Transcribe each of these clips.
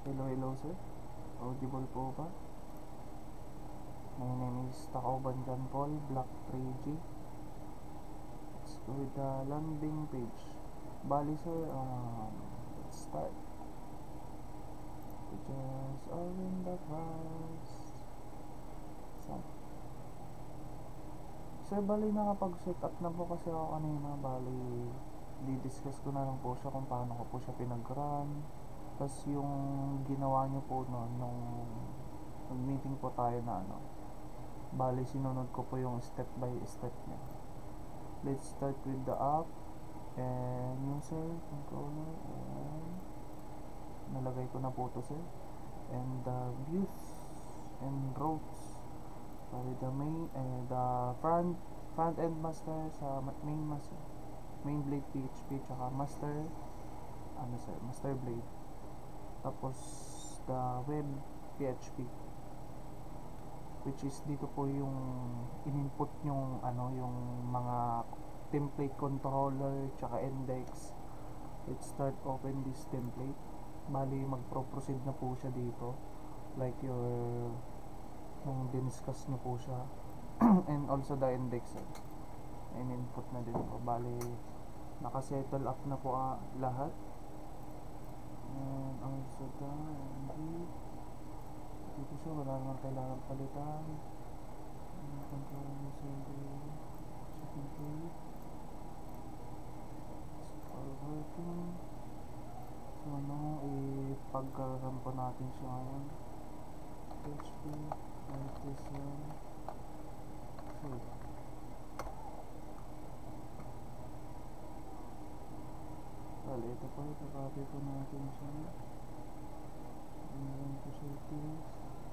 Hello, hello sir. Audible po ba? My name is Tacauban John Paul, Block 3G. Let's go with the landing page. Bali sir, let's start. We just are in the house. Sir, bali nakapag-set up na po kasi ako kanina. Bali, di-discuss ko na lang po siya kung paano ko po siya pinag-run. Tapos yung ginawa niyo po noon, nung meeting po tayo na bali sinunod ko po yung step by step niya. Let's start with the app and user controller, and nalagay ko na po to sir, and the views and rows. Bali the front end master sa main blade PHP tsaka master master blade, tapos the web PHP, which is dito po yung in-input yung yung mga template controller tsaka index. Let's start open this template. Bali magpro-proceed na po siya dito, like your nung diniscuss nyo po siya. And also the index in-input na din po. Bali nakasettle up na po lahat. And also the dito siya, wala naman kailangan palitan. Control second page. It's all working. So ipagkaroon po natin siya ngayon. PHP artisan. So bali ito po, ipapapay po natin siya. Meron po siya tools.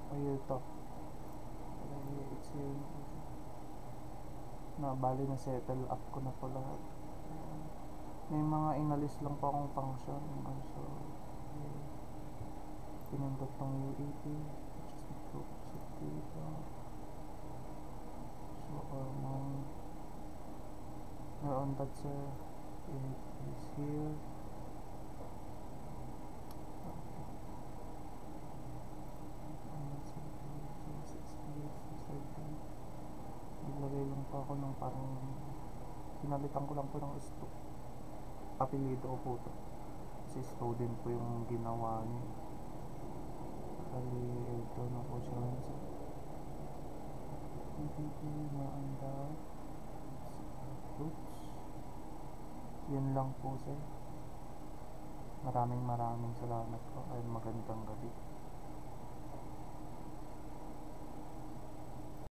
Ito it's here na bali na settle up ko na po lahat. May mga inalis lang po akong function. So pinindot ng UAT, which is dito. So meron that sir, it is here. Naglagay lang pa ako ng parang pinalitan ko lang po ng stock apelido po to kasi student po yung ginawa niya. Kali ito na po siya sa PPP na anda. Oops, yun lang po sir. Maraming salamat po. Ay magandang